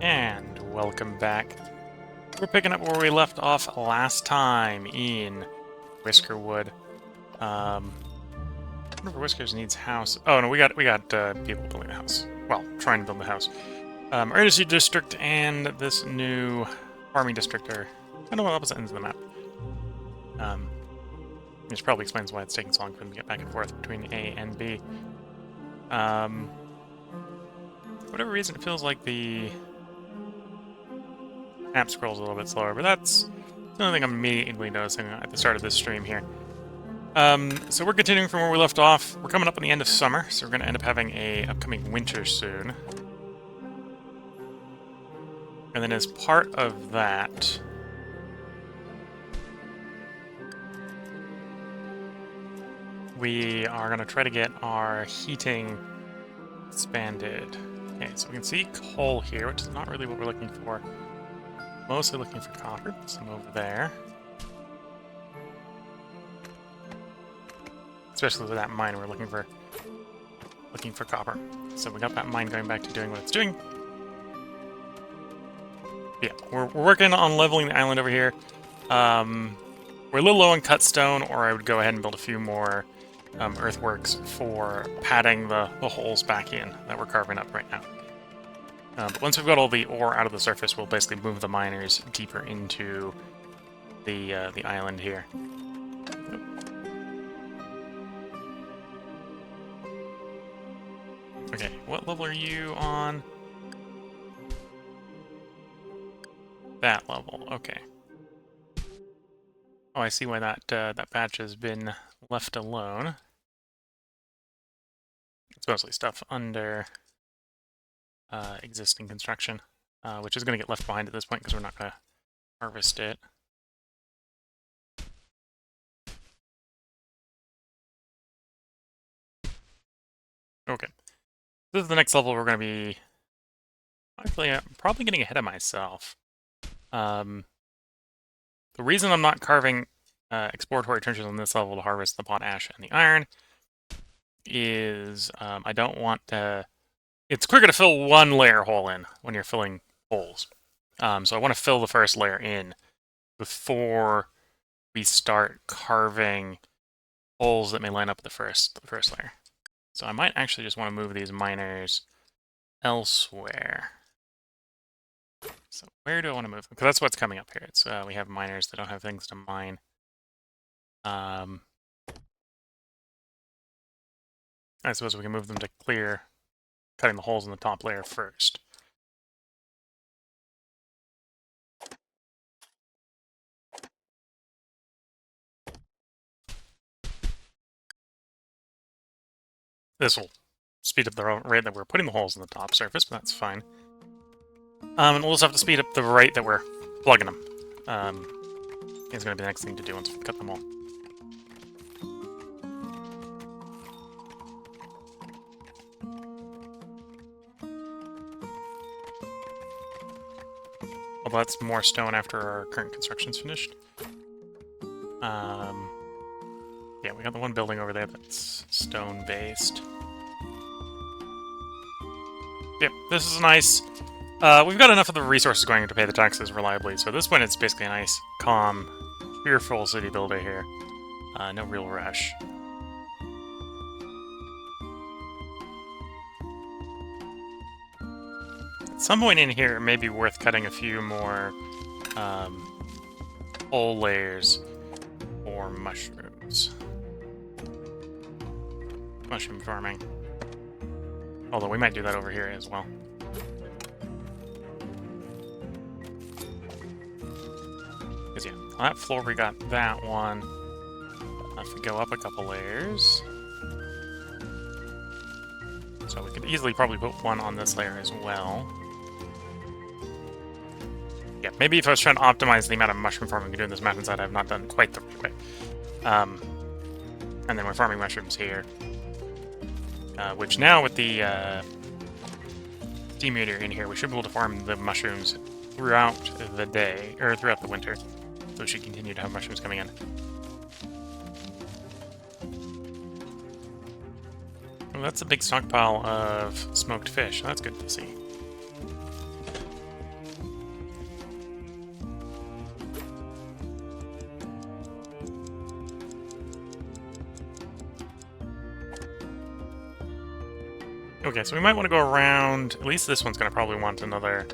And welcome back. We're picking up where we left off last time in Whiskerwood. I wonder if Whiskers needs house. Oh no, we got people building the house. Well, trying to build the house. Our industry district and this new farming district are kind of on opposite ends of the map. Which probably explains why it's taking so long for them to get back and forth between A and B. For whatever reason, it feels like the map scrolls a little bit slower, but that's the only thing I'm immediately noticing at the start of this stream here. So we're continuing from where we left off. We're coming up on the end of summer, so we're going to end up having a upcoming winter soon. And then as part of that, we are going to try to get our heating expanded. Okay, so we can see coal here, which is not really what we're looking for. Mostly looking for copper, some over there. Especially with that mine, we're looking for copper. So we got that mine going back to doing what it's doing. Yeah, we're working on leveling the island over here. We're a little low on cut stone, or I would go ahead and build a few more earthworks for padding the holes back in that we're carving up right now. But once we've got all the ore out of the surface, we'll basically move the miners deeper into the island here. Okay, what level are you on? That level, okay. Oh, I see why that patch has been left alone. It's mostly stuff under existing construction, which is going to get left behind at this point because we're not going to harvest it. Okay. This is the next level we're going to be... Actually, I'm probably getting ahead of myself. The reason I'm not carving exploratory trenches on this level to harvest the potash and the iron is I don't want to... It's quicker to fill one layer hole in when you're filling holes. So I want to fill the first layer in before we start carving holes that may line up with the first layer. So I might actually just want to move these miners elsewhere. So where do I want to move them? Because that's what's coming up here. It's we have miners that don't have things to mine. I suppose we can move them to clear, cutting the holes in the top layer first. This will speed up the rate that we're putting the holes in the top surface, but that's fine. And we'll just have to speed up the rate that we're plugging them. It's going to be the next thing to do once we cut them all. Well, that's more stone after our current construction's finished. Yeah, we got the one building over there that's stone-based. Yep, this is nice. We've got enough of the resources going to pay the taxes reliably, so at this point it's basically a nice, calm, cheerful city builder here. No real rush. At some point in here, it may be worth cutting a few more hole layers for mushrooms. Mushroom farming. Although we might do that over here as well. Because yeah, on that floor we got that one. If we go up a couple layers... So we could easily probably put one on this layer as well. Yeah, maybe if I was trying to optimize the amount of mushroom farming we can do in this mountainside, I have not done quite the right way. And then we're farming mushrooms here. Which now with the steam meter in here, we should be able to farm the mushrooms throughout the day, or throughout the winter. So we should continue to have mushrooms coming in. Well, that's a big stockpile of smoked fish. That's good to see. Okay, so we might want to go around. At least this one's going to probably want another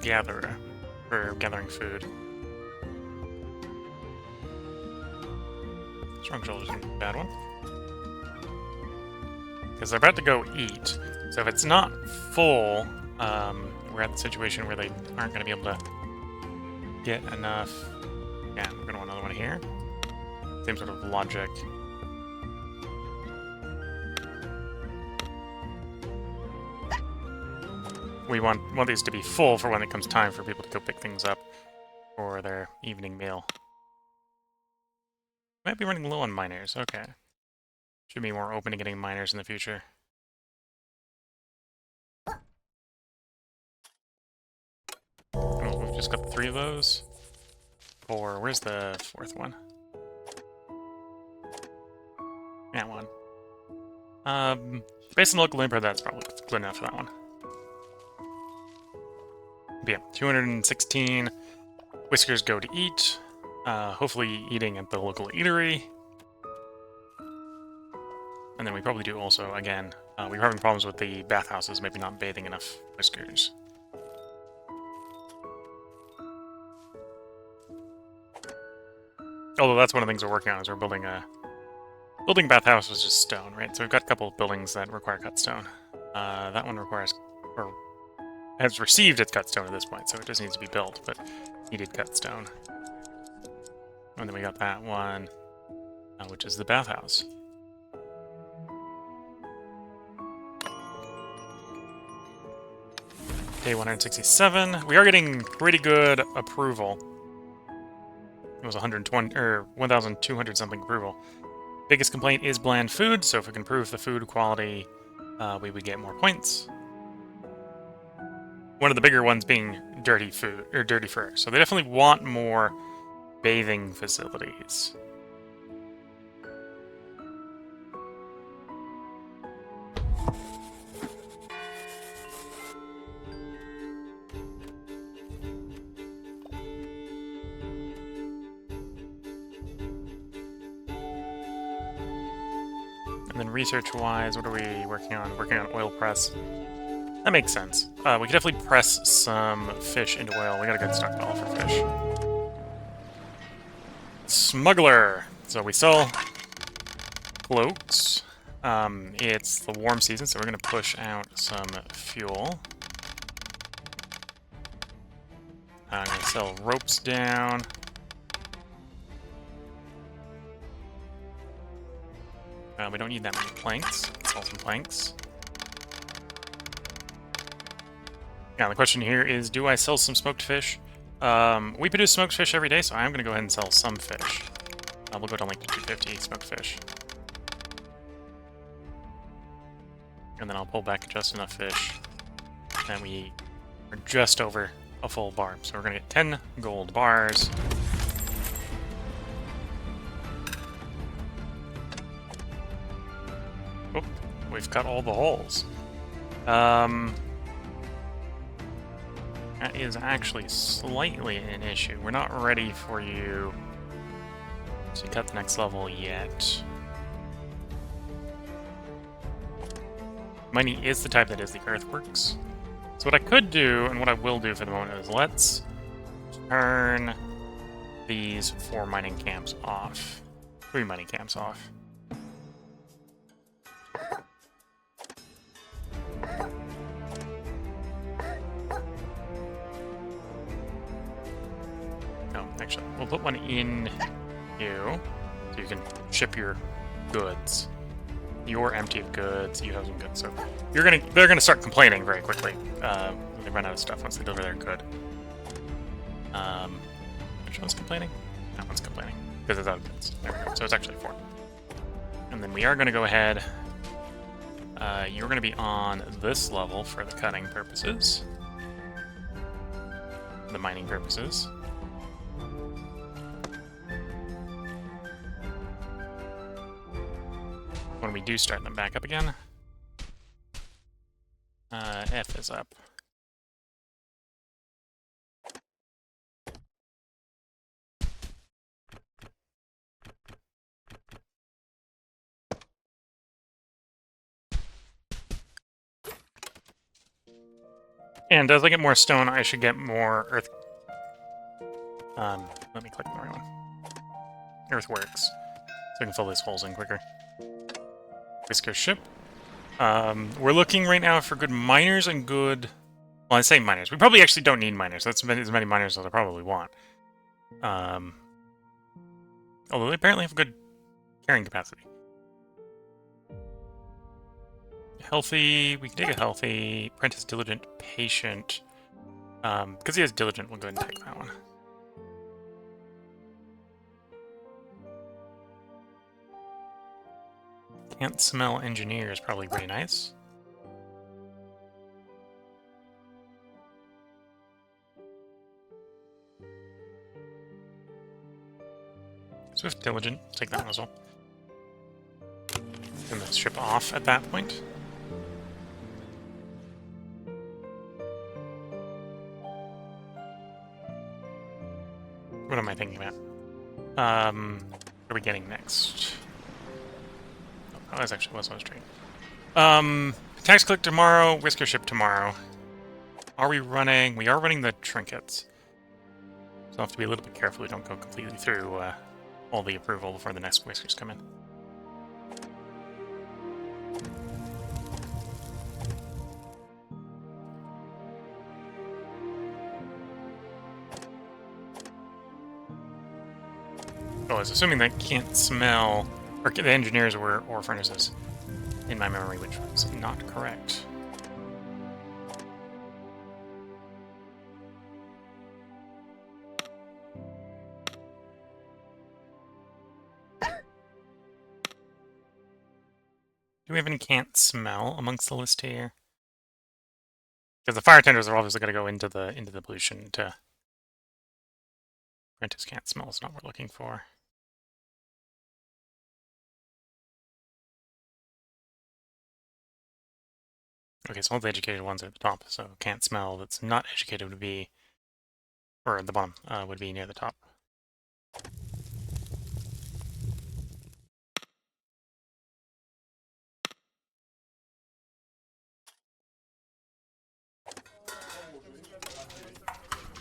gatherer for gathering food. Strong shoulders is a bad one. Because they're about to go eat. So if it's not full, we're at the situation where they aren't going to be able to get enough. Yeah, we're going to want another one here. Same sort of logic. We want these to be full for when it comes time for people to go pick things up for their evening meal. Might be running low on miners, okay. Should be more open to getting miners in the future. Oh, we've just got 3 of those. 4, where's the 4th one? That one. Based on local input, that's probably good enough for that one. But yeah, 216. Whiskers go to eat. Hopefully eating at the local eatery. And then we probably do also, again, we were having problems with the bathhouses, maybe not bathing enough Whiskers. Although that's one of the things we're working on, is we're building a... Building bathhouse was just stone, right? So we've got a couple of buildings that require cut stone. That one requires... or has received its cut stone at this point, so it just needs to be built, but needed cut stone. And then we got that one, which is the bathhouse. Day 167. We are getting pretty good approval. It was 120 or 1,200 something approval. Biggest complaint is bland food, so if we can improve the food quality, we would get more points. One of the bigger ones being dirty food or dirty fur. So they definitely want more bathing facilities. And then research-wise, what are we working on? Working on oil press. That makes sense. We could definitely press some fish into oil. We got a good stockpile for fish. Smuggler. So we sell cloaks. It's the warm season, so we're going to push out some fuel. I'm going to sell ropes down. We don't need that many planks. Let's sell some planks. Now, the question here is, do I sell some smoked fish? We produce smoked fish every day, so I'm going to go ahead and sell some fish. We'll go down like to 250 smoked fish. And then I'll pull back just enough fish. And we are just over a full bar. So we're going to get 10 gold bars. Oh, we've cut all the holes. That is actually slightly an issue. We're not ready for you to cut the next level yet. Mining is the type that is the earthworks. So what I could do, and what I will do for the moment, is let's turn these 4 mining camps off. 3 mining camps off. No, actually, we'll put one in you, so you can ship your goods. You're empty of goods, you have some goods, so they're gonna start complaining very quickly when they run out of stuff once they deliver their good. Which one's complaining? That one's complaining, because it's out of goods. There we go. So it's actually 4. And then we are gonna go ahead, you're gonna be on this level for the cutting purposes. The mining purposes. When we do start them back up again, F is up. And as I get more stone, I should get more earth... let me click the right one. Earthworks. So I can fill these holes in quicker. Whisker ship. We're looking right now for good miners and good... Well, I say miners. We probably actually don't need miners. That's as many miners as I probably want. Although they apparently have good carrying capacity. Healthy. We can take a healthy. Apprentice, diligent, patient. Because he has diligent, we'll go ahead and take that one. Can't smell engineer is probably pretty nice. Swift, diligent, take that one as well. Turn the ship off at that point. What am I thinking about? What are we getting next? Oh, that actually was on straight. Tax click tomorrow, Whisker ship tomorrow. Are we running? We are running the trinkets. So I'll have to be a little bit careful we don't go completely through all the approval before the next Whiskers come in. Oh, I was assuming that can't smell, or the engineers were ore furnaces in my memory, which was not correct. Do we have any can't smell amongst the list here? Because the fire tenders are obviously going to go into the pollution to... Apprentice can't smell is not what we're looking for. Okay, so all the educated ones are at the top, so can't smell that's not educated would be... Or at the bottom, would be near the top.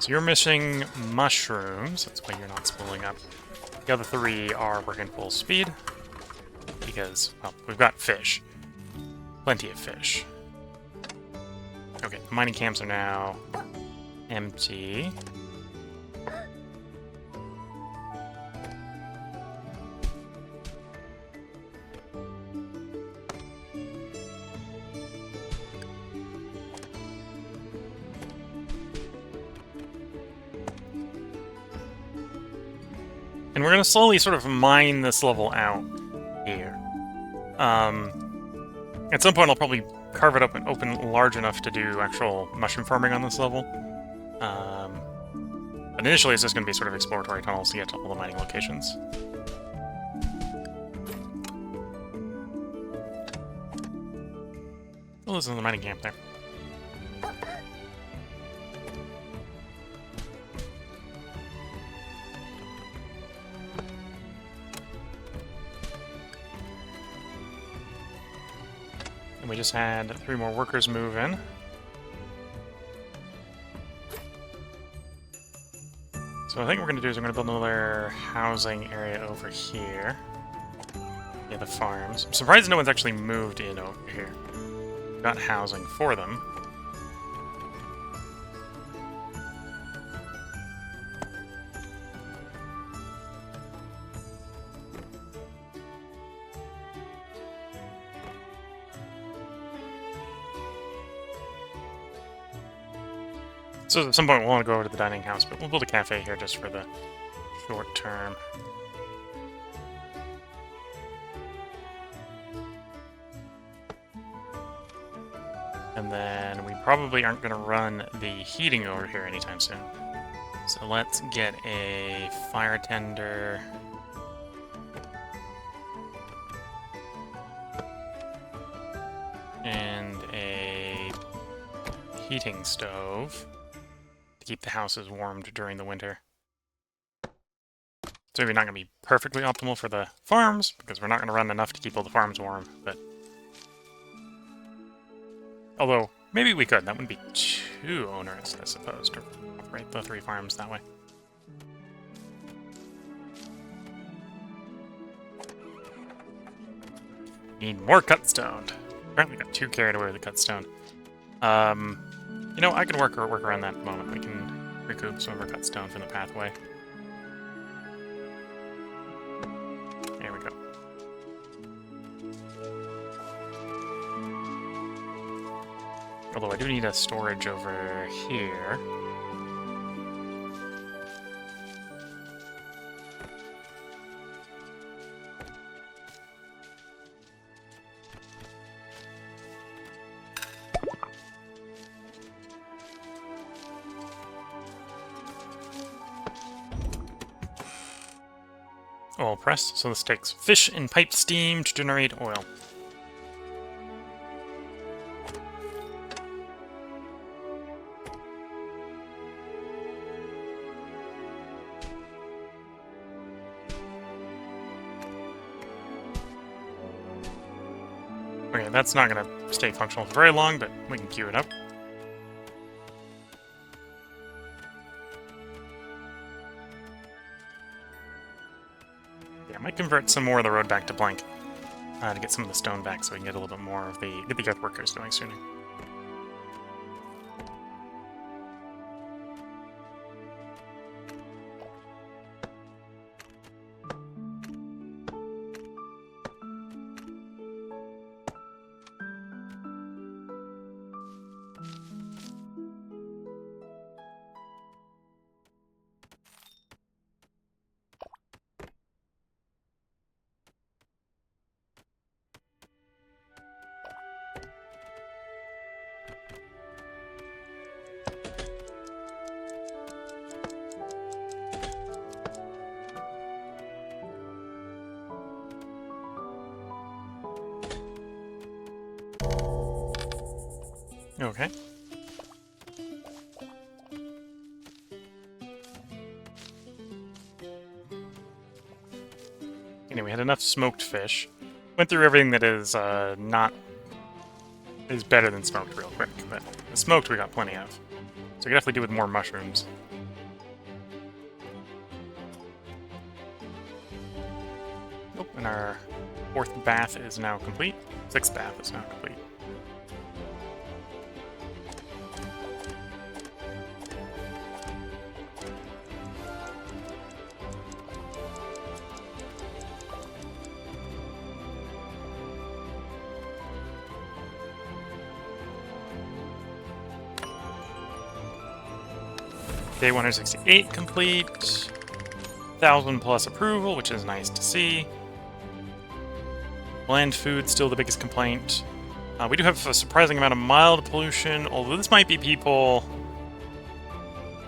So you're missing mushrooms, that's why you're not spooling up. The other three are working full speed, because, well, we've got fish. Plenty of fish. Okay, the mining camps are now empty. And we're going to slowly sort of mine this level out here. At some point I'll probably carve it up and open large enough to do actual mushroom farming on this level. But initially it's just going to be sort of exploratory tunnels to get to all the mining locations. Oh, this is the mining camp there. We just had 3 more workers move in. So I think what we're going to do is we're going to build another housing area over here. Yeah, the farms. I'm surprised no one's actually moved in over here. We've got housing for them. So at some point we'll want to go over to the dining house, but we'll build a cafe here just for the short term. And then we probably aren't going to run the heating over here anytime soon. So let's get a fire tender. And a heating stove to keep the houses warmed during the winter. So maybe not going to be perfectly optimal for the farms, because we're not going to run enough to keep all the farms warm, but... Although, Maybe we could. That wouldn't be too onerous, I suppose, to operate the 3 farms that way. Need more cutstone. Apparently got too carried away with the cutstone. You know, I can work around that at the moment. We can recoup some of our cutstone from the pathway. There we go. Although I do need a storage over here. Oil press, so this takes fish and pipe steam to generate oil. Okay, that's not going to stay functional for very long, but we can queue it up. Yeah, I might convert some more of the road back to blank to get some of the stone back so we can get a little bit more of get the earth workers going sooner. Okay. Anyway, we had enough smoked fish. Went through everything that is is better than smoked real quick, but the smoked we got plenty of. So we can definitely do with more mushrooms. Oh, and our 4th bath is now complete. 6th bath is now complete. Day 168 complete. 1,000 plus approval, which is nice to see. Bland food, still the biggest complaint. We do have a surprising amount of mild pollution, although this might be people...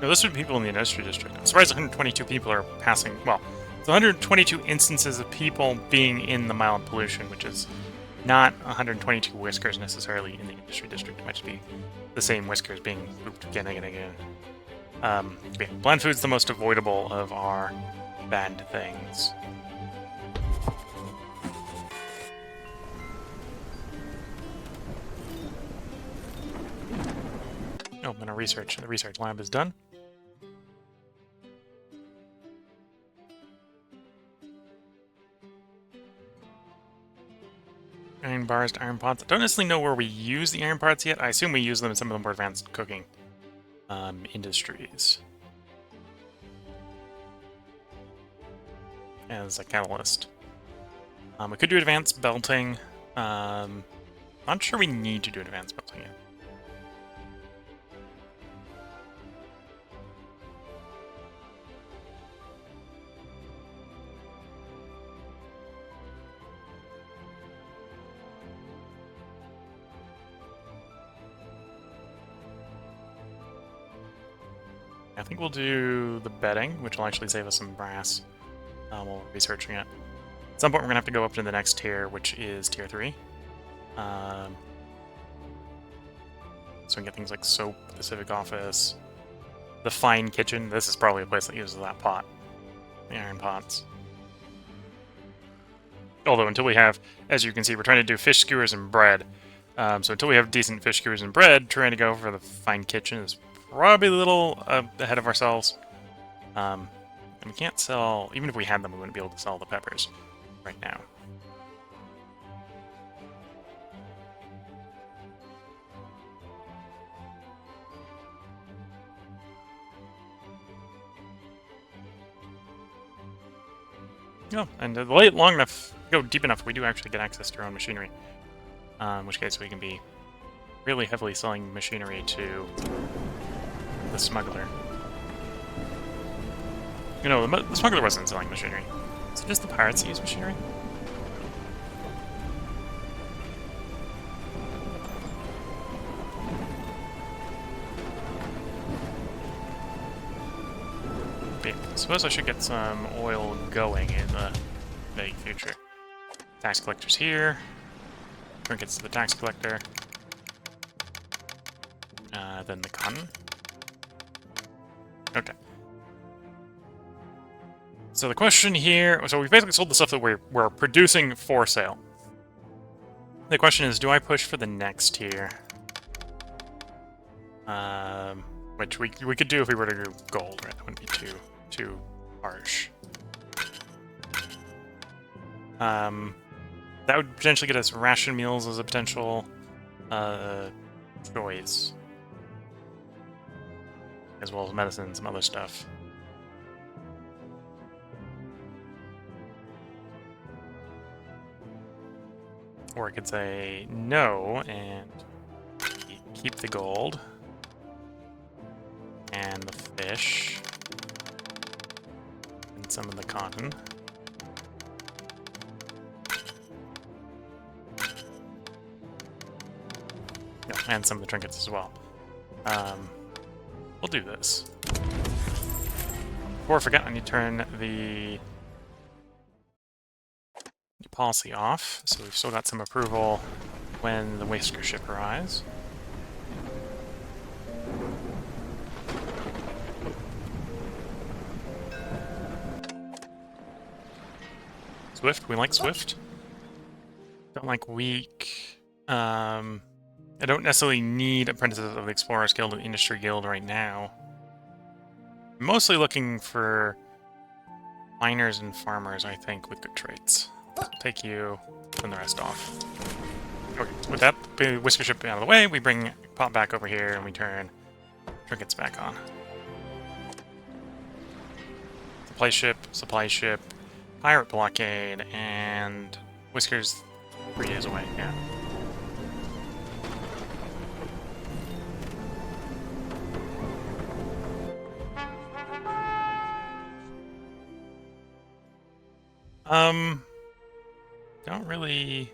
No, this would be people in the industry district. I'm surprised 122 people are passing... Well, it's 122 instances of people being in the mild pollution, which is not 122 whiskers necessarily in the industry district. It might just be the same whiskers being pooped again and again. Yeah, bland food's the most avoidable of our bad things. Oh, and the research lab is done. Iron bars to iron pots. I don't necessarily know where we use the iron parts yet. I assume we use them in some of the more advanced cooking industries as a catalyst. We could do advanced belting. Not sure we need to do advanced belting yet. I think we'll do the bedding, which will actually save us some brass while we're researching it. At some point, we're going to have to go up to the next tier, which is tier 3. So we can get things like soap, the civic office, the fine kitchen. This is probably a place that uses that pot, the iron pots. Although until we have, as you can see, we're trying to do fish skewers and bread. So until we have decent fish skewers and bread, trying to go for the fine kitchen is probably a little ahead of ourselves. And we can't sell, even if we had them, we wouldn't be able to sell the peppers right now. No, and wait long enough, go deep enough, we do actually get access to our own machinery. In which case we can be really heavily selling machinery to the smuggler. You know, the smuggler wasn't selling machinery. Is it just the pirates that use machinery? Yeah, I suppose I should get some oil going in the vague future. Tax collector's here. Trinkets to the tax collector. Then the cotton. Okay. So the question here... So we've basically sold the stuff that we're producing for sale. The question is, do I push for the next tier? Which we could do if we were to do gold, right? That wouldn't be too harsh. That would potentially get us ration meals as a potential choice. As well as medicine and some other stuff. Or I could say no and keep the gold. And the fish. And some of the cotton. Yeah, and some of the trinkets as well. We'll do this. Before I forget, I need to turn the policy off, so we've still got some approval when the Whisker ship arrives. Swift, we like Swift. Don't like weak. I don't necessarily need apprentices of the Explorers Guild and Industry Guild right now. I'm mostly looking for miners and farmers, I think, with good traits. So I'll take you, and the rest off. Okay, with that Whisker ship out of the way, we bring Pop back over here, and we turn Trinkets back on. Supply ship, pirate blockade, and Whisker's 3 days away, yeah. Don't really...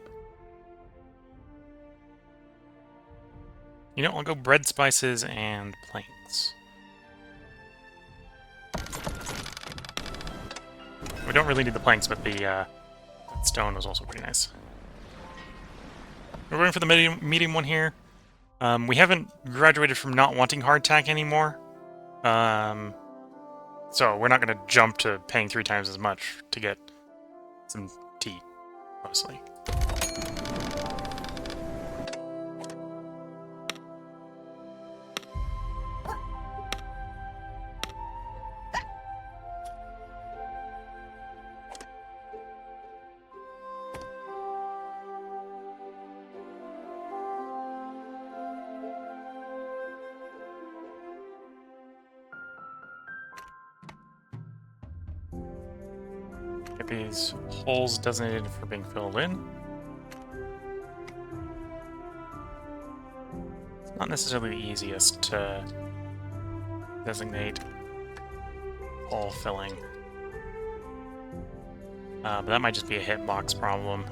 You know, I'll go bread, spices, and planks. We don't really need the planks, but the stone was also pretty nice. We're going for the medium one here. We haven't graduated from not wanting hardtack anymore. So we're not going to jump to paying 3 times as much to get some tea, mostly. Get these holes designated for being filled in. It's not necessarily the easiest to designate hole filling. But that might just be a hitbox problem.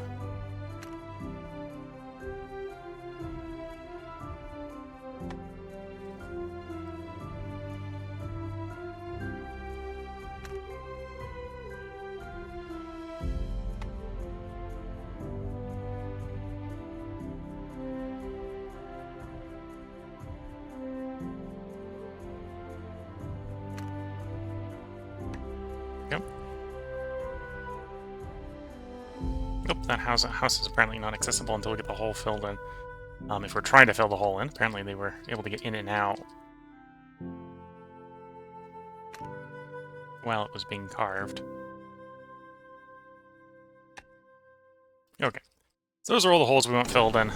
Nope, that house is apparently not accessible until we get the hole filled in. if we're trying to fill the hole in. Apparently they were able to get in and out while it was being carved. Okay. So those are all the holes we want filled in.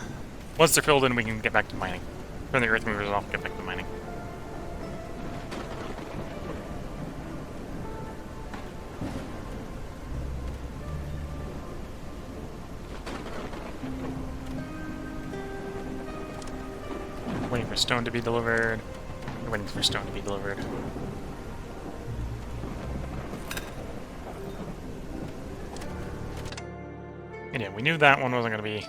Once they're filled in, we can get back to mining. Turn the earth movers off, get back to mining. Waiting for stone to be delivered. Waiting for stone to be delivered. And yeah, we knew that one wasn't going to be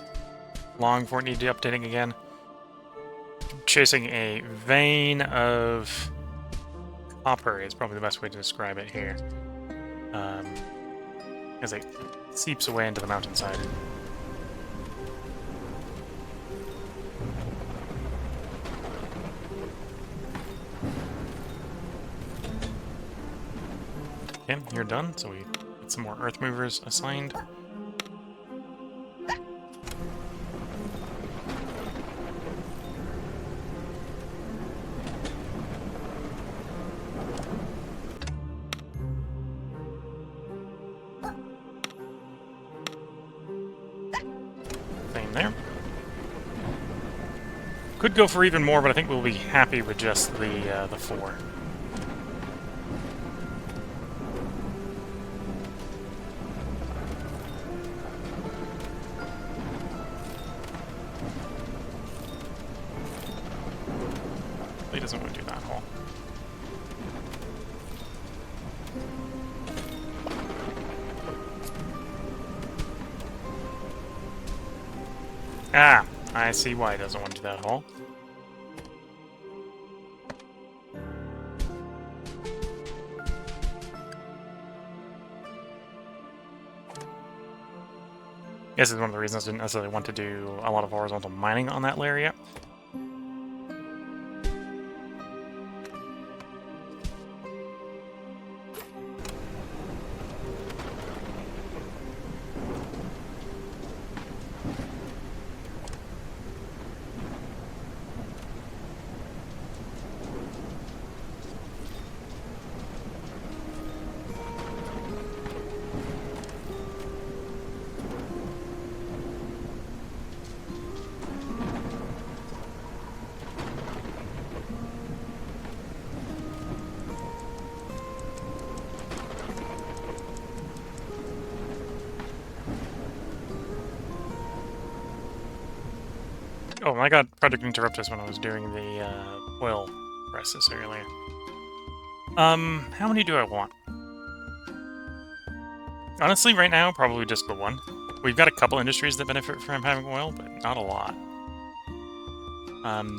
long before it needed updating again. Chasing a vein of copper is probably the best way to describe it here. As it seeps away into the mountainside. Okay, you're done, so we get some more earth movers assigned. Same there. Could go for even more, but I think we'll be happy with just the 4. He doesn't want to do that hole. Ah, I see why he doesn't want to do that hole. This is one of the reasons I didn't necessarily want to do a lot of horizontal mining on that layer yet. Oh, I got project interrupters when I was doing the oil presses earlier. How many do I want? Honestly, right now, probably just the 1. We've got a couple industries that benefit from having oil, but not a lot.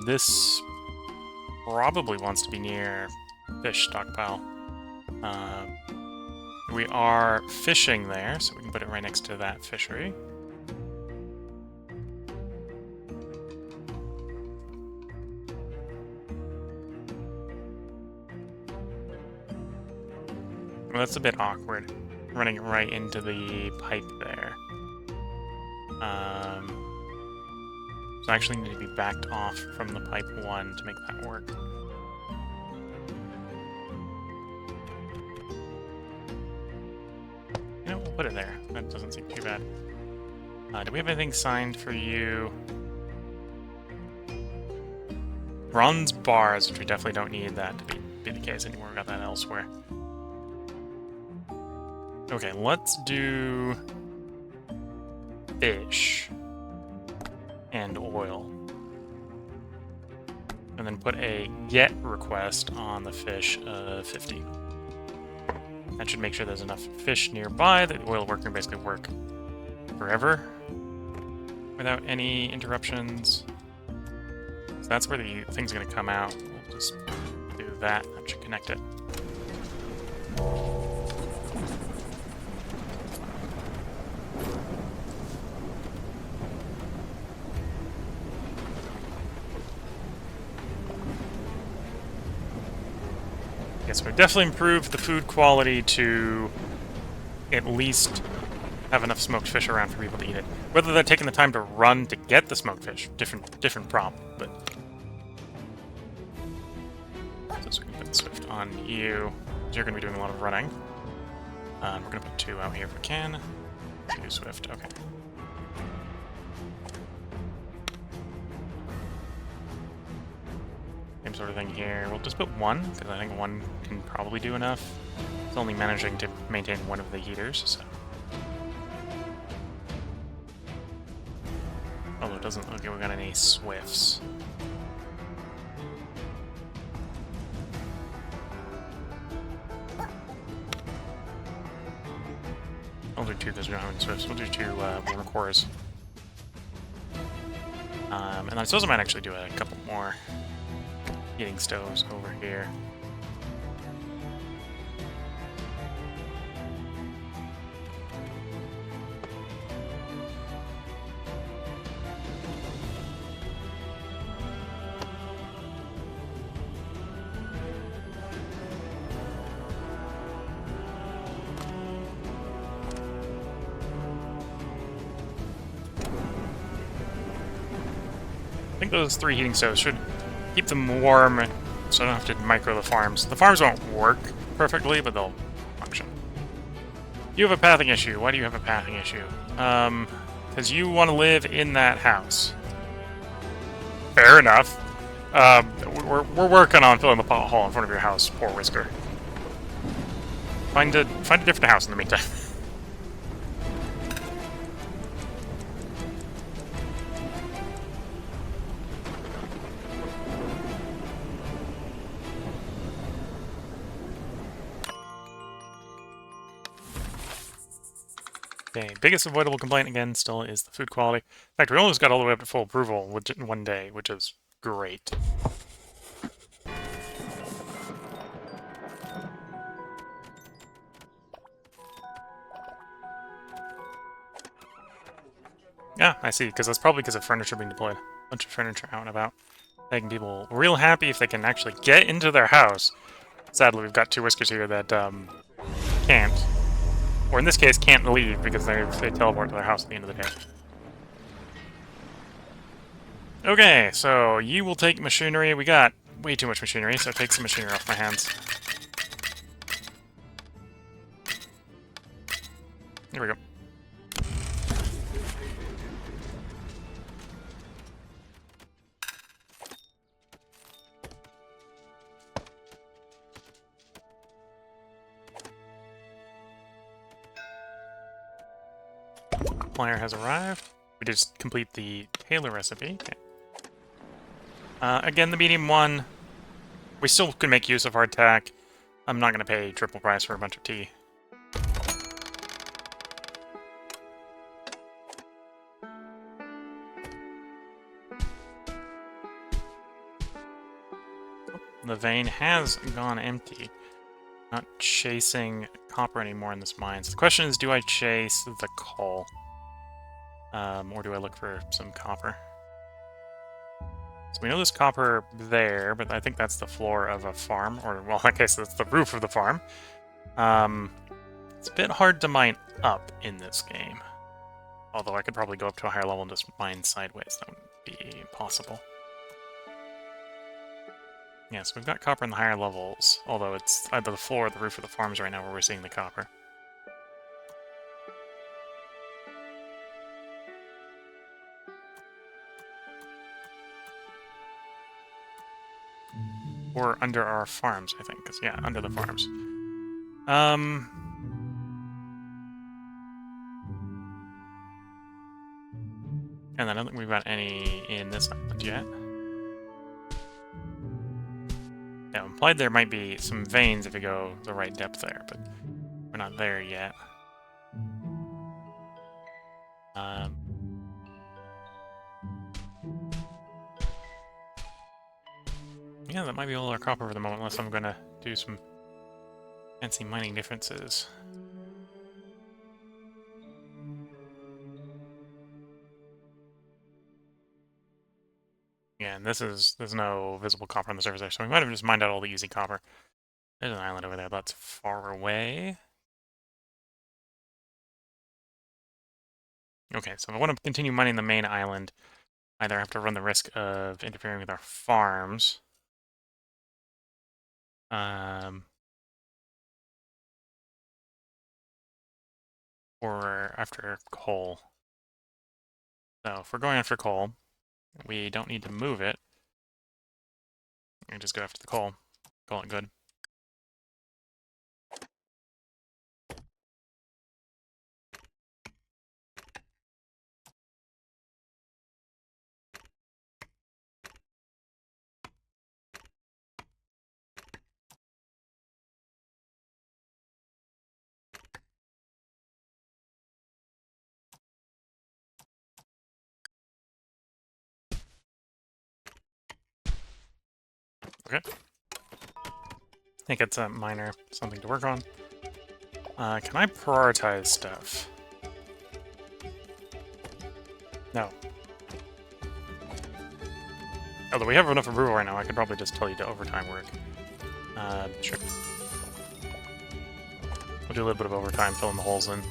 This probably wants to be near fish stockpile. We are fishing there, so we can put it right next to that fishery. Well, that's a bit awkward, running it right into the pipe there. So I actually need to be backed off from the pipe 1 to make that work. You know, we'll put it there. That doesn't seem too bad. Do we have anything signed for you? Bronze bars, which we definitely don't need that to be the case anymore. We got that elsewhere. Okay, let's do fish and oil. And then put a get request on the fish of 50. That should make sure there's enough fish nearby that the oil work can basically work forever without any interruptions. So that's where the thing's going to come out. We'll just do that. That should connect it. Yes, we've definitely improved the food quality to at least have enough smoked fish around for people to eat it. Whether they're taking the time to run to get the smoked fish, different problem, but... So we can put Swift on you. You're going to be doing a lot of running. We're going to put 2 out here if we can. 2 Swift, okay. Same sort of thing here. We'll just put 1, because I think 1 can probably do enough. It's only managing to maintain 1 of the heaters, so... Although it doesn't look like we got any Swifts. I'll do 2 because we don't have any Swifts. We'll do 2 water cores. And I suppose I might actually do a couple more heating stoves over here. I think those 3 heating stoves should keep them warm, so I don't have to micro the farms. The farms won't work perfectly, but they'll function. You have a pathing issue. Why do you have a pathing issue? Because you want to live in that house. Fair enough. We're working on filling the pothole in front of your house, poor Whisker. Find a different house in the meantime. Okay, biggest avoidable complaint again still is the food quality. In fact, we almost got all the way up to full approval in 1 day, which is great. Yeah, I see, because that's probably because of furniture being deployed. A bunch of furniture out and about. Making people real happy if they can actually get into their house. Sadly, we've got 2 Whiskers here that can't. Or in this case, can't leave because they teleport to their house at the end of the day. Okay, so you will take machinery. We got way too much machinery, so take some machinery off my hands. Here we go. Supplier has arrived. We just complete the Taylor recipe. Okay. Again, the medium one. We still can make use of hardtack. I'm not going to pay triple price for a bunch of tea. The vein has gone empty. Not chasing copper anymore in this mine. So the question is, do I chase the coal? Or do I look for some copper? So we know there's copper there, but I think that's the floor of a farm. Or, well, in that case, that's the roof of the farm. It's a bit hard to mine up in this game. Although I could probably go up to a higher level and just mine sideways. That would be possible. Yeah, so we've got copper in the higher levels, although it's either the floor or the roof of the farms right now where we're seeing the copper. Or under our farms, I think, because, yeah, under the farms. And I don't think we've got any in this island yet. Yeah, implied there might be some veins if you go the right depth there, but we're not there yet. Yeah, that might be all our copper for the moment, unless I'm going to do some fancy mining differences. Yeah, and there's no visible copper on the surface there, so we might have just mined out all the easy copper. There's an island over there, that's far away. Okay, so if I want to continue mining the main island, either have to run the risk of interfering with our farms, or after coal. So if we're going after coal, we don't need to move it. We just go after the coal. Call it good. Okay. I think it's a minor something to work on. Can I prioritize stuff? No. Although we have enough approval right now, I could probably just tell you to overtime work. Sure. We'll do a little bit of overtime, filling the holes in.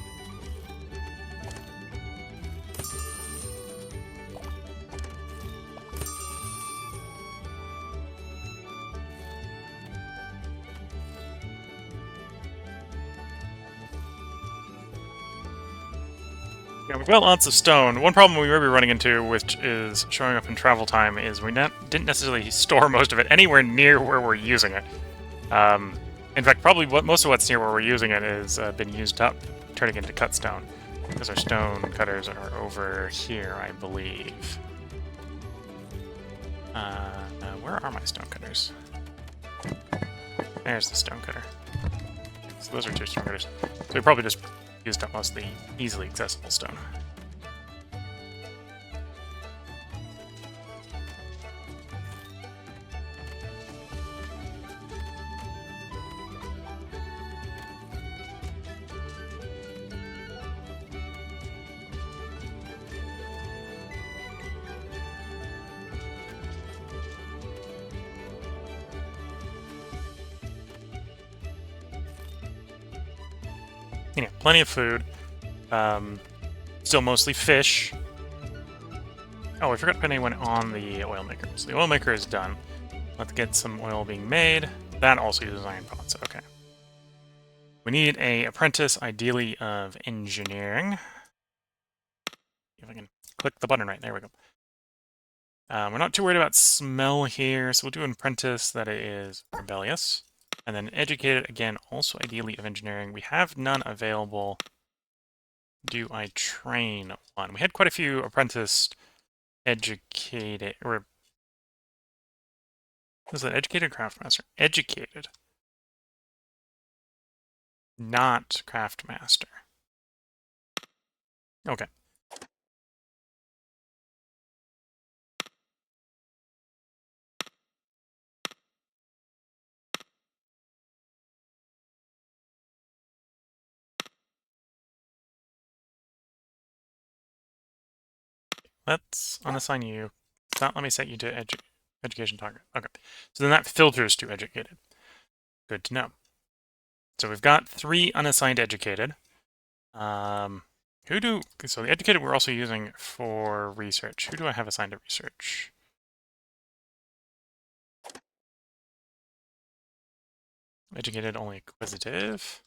Yeah, we've got lots of stone. One problem we may be running into, which is showing up in travel time, is we didn't necessarily store most of it anywhere near where we're using it. In fact, probably most of what's near where we're using it has been used up, turning into cut stone. Because our stone cutters are over here, I believe. Where are my stone cutters? There's the stone cutter. So those are 2 stone cutters. So we probably just used up most of the easily accessible stone. You know, plenty of food. Still mostly fish. Oh, I forgot to put anyone on the oil maker. So the oil maker is done. Let's get some oil being made. That also uses iron pots. Okay. We need an apprentice, ideally of engineering. If I can click the button right. There we go. We're not too worried about smell here, so we'll do an apprentice that is rebellious. And then educated, again, also ideally of engineering. We have none available. Do I train one? We had quite a few apprenticed educated, or was it educated craftmaster? Educated. Not craftmaster. Okay. Let's unassign you. Not let me set you to education target. Okay. So then that filters to educated. Good to know. So we've got 3 unassigned educated. So the educated we're also using for research. Who do I have assigned to research? Educated only inquisitive.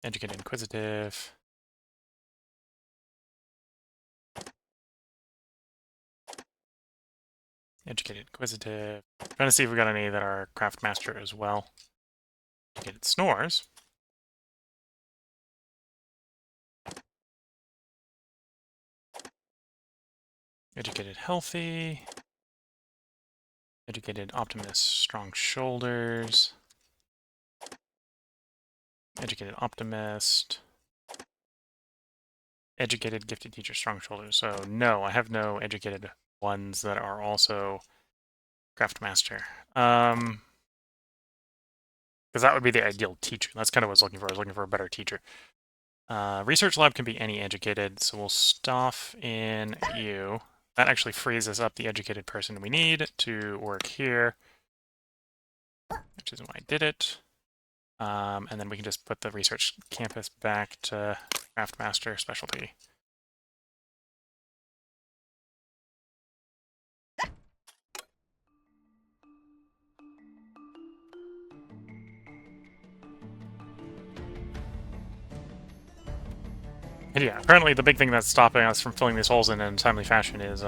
Educated inquisitive. Educated inquisitive. Trying to see if we got any that are craft master as well. Educated snores. Educated healthy. Educated optimist strong shoulders. Educated optimist. Educated gifted teacher strong shoulders. So no, I have no educated ones that are also craft master. Because that would be the ideal teacher. That's kind of what I was looking for. I was looking for a better teacher. Research lab can be any educated, so we'll stuff in you. That actually frees us up the educated person we need to work here, which is why I did it. And then we can just put the research campus back to Craftmaster specialty. And yeah, apparently the big thing that's stopping us from filling these holes in a timely fashion is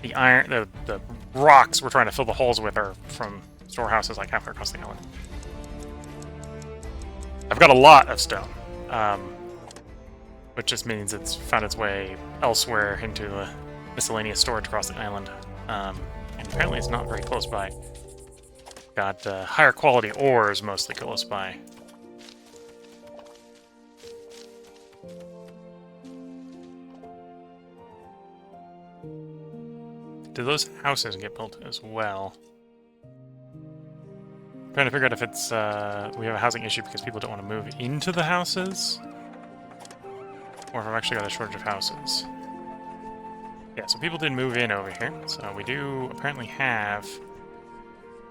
the iron, the rocks we're trying to fill the holes with are from storehouses like halfway across the island. I've got a lot of stone, which just means it's found its way elsewhere into the miscellaneous storage across the island. And apparently it's not very close by. Got higher quality ores mostly close by. Do those houses get built as well? I'm trying to figure out if it's we have a housing issue because people don't want to move into the houses, or if I've actually got a shortage of houses. Yeah, so people did move in over here, so we do apparently have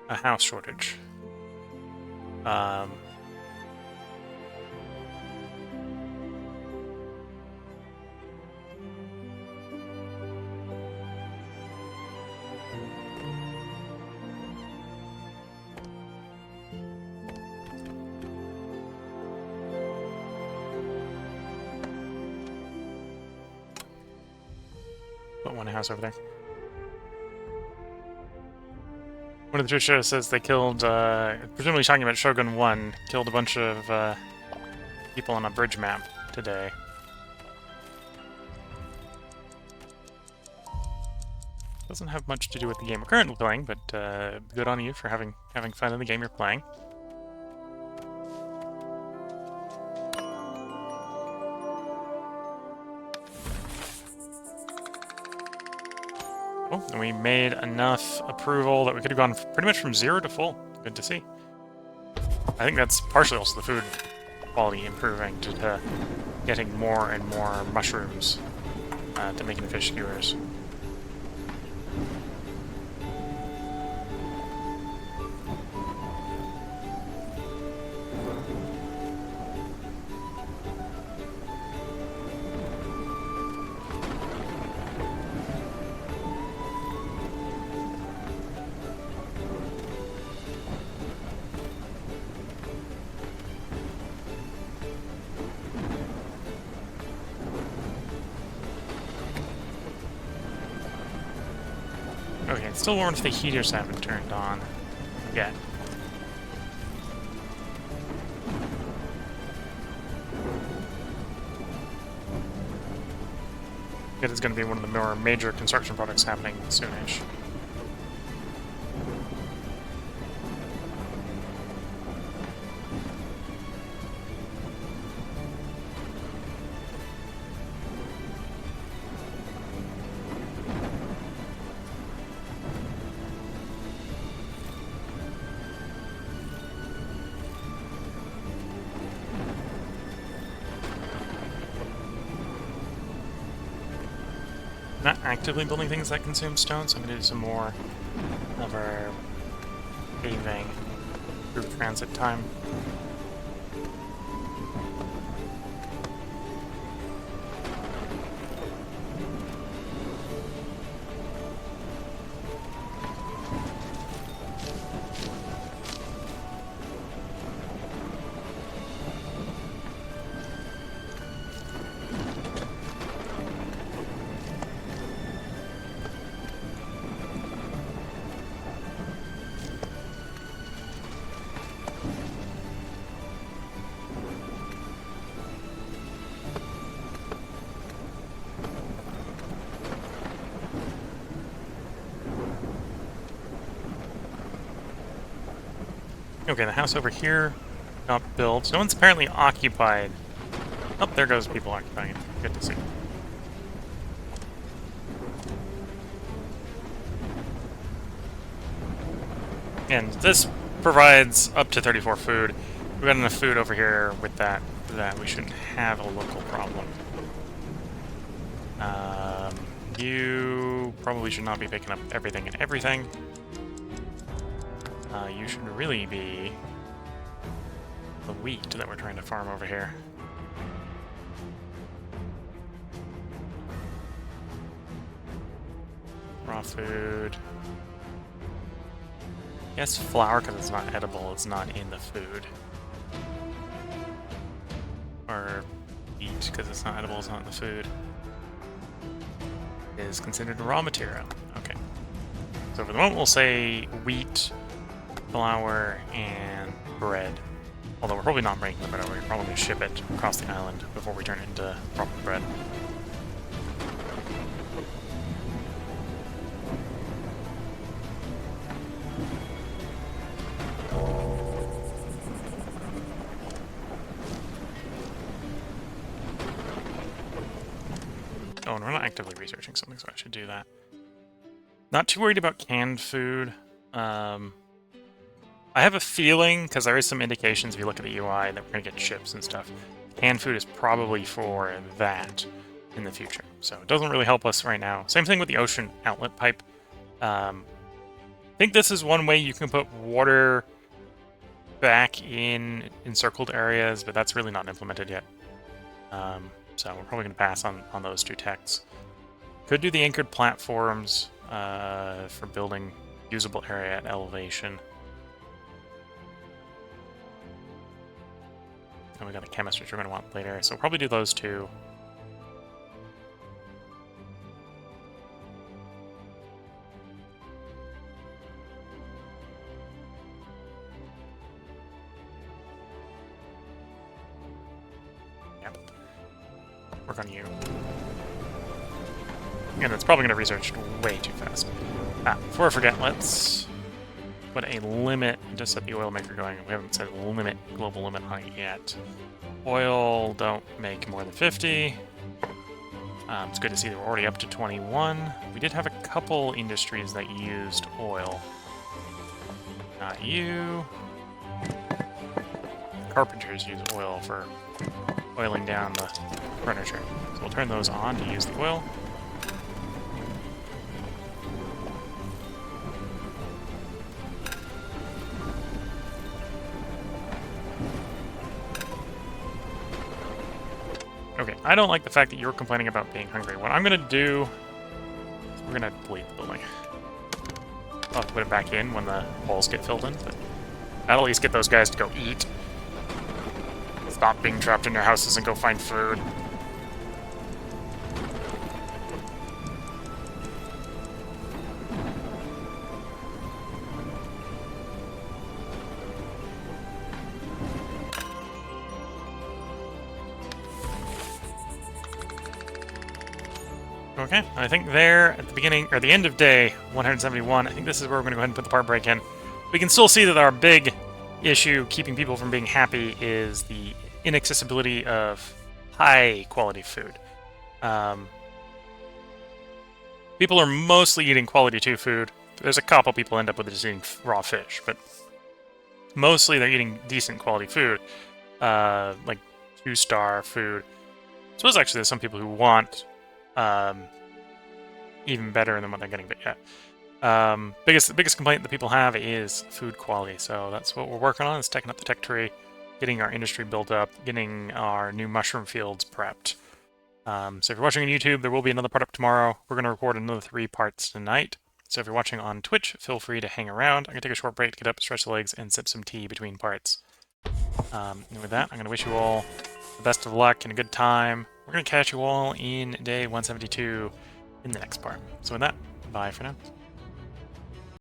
a house shortage. Put one house over there. One of the Trisha says they killed, presumably talking about Shogun 1, killed a bunch of people on a bridge map today. Doesn't have much to do with the game we're currently playing, but good on you for having fun in the game you're playing. Oh, and we made enough approval that we could have gone pretty much from 0 to full. Good to see. I think that's partially also the food quality improving to getting more and more mushrooms to making fish skewers. Okay, it's still warm if the heaters haven't turned on yet. It is going to be one of the more major construction projects happening soonish. Not actively building things that consume stone, so I'm going to do some more of our paving through transit time. Okay, the house over here got built. No one's apparently occupied. Oh, there goes people occupying it. Good to see. And this provides up to 34 food. We've got enough food over here with that we shouldn't have a local problem. You probably should not be picking up everything and everything. You should really be the wheat that we're trying to farm over here. raw food. I guess flour, because it's not edible, it's not in the food. Or wheat, because it's not edible, it's not in the food. It is considered raw material. Okay. So for the moment, we'll say wheat, flour, and bread. Although we're probably not making the bread, we're probably going to ship it across the island before we turn it into proper bread. Oh, and we're not actively researching something, so I should do that. Not too worried about canned food. I have a feeling, because there is some indications if you look at the UI, that we're going to get ships and stuff. Canned food is probably for that in the future. So it doesn't really help us right now. Same thing with the ocean outlet pipe. I think this is one way you can put water back in encircled areas, but that's really not implemented yet. So we're probably going to pass on those two techs. Could do the anchored platforms for building usable area at elevation. And we got the chemist, which we're going to want later, so we'll probably do those two. Yep. Work on you. And it's probably going to research way too fast. Before I forget, let's put a limit to set the oil maker going. We haven't set a limit, global limit on it yet. Oil, don't make more than 50. It's good to see that we're already up to 21. We did have a couple industries that used oil. Not you. Carpenters use oil for oiling down the furniture. So we'll turn those on to use the oil. Okay, I don't like the fact that you're complaining about being hungry. What I'm going to do is we're going to delete the building. I'll have to put it back in when the holes get filled in, but that'll at least get those guys to go eat. Stop being trapped in their houses and go find food. Okay, I think there at the beginning, or the end of day 171, I think this is where we're going to go ahead and put the part break in. We can still see that our big issue keeping people from being happy is the inaccessibility of high quality food. People are mostly eating quality 2 food. There's a couple people end up with just eating raw fish, but mostly they're eating decent quality food, like 2-star food. I suppose actually there's some people who want even better than what they're getting, but yeah. The biggest complaint that people have is food quality, so that's what we're working on, is taking up the tech tree, getting our industry built up, getting our new mushroom fields prepped. So if you're watching on YouTube, there will be another part up tomorrow. We're going to record another 3 parts tonight. So if you're watching on Twitch, feel free to hang around. I'm going to take a short break to get up, stretch the legs, and sip some tea between parts. And with that, I'm going to wish you all the best of luck and a good time. We're going to catch you all in day 172 in the next part. So with that, bye for now.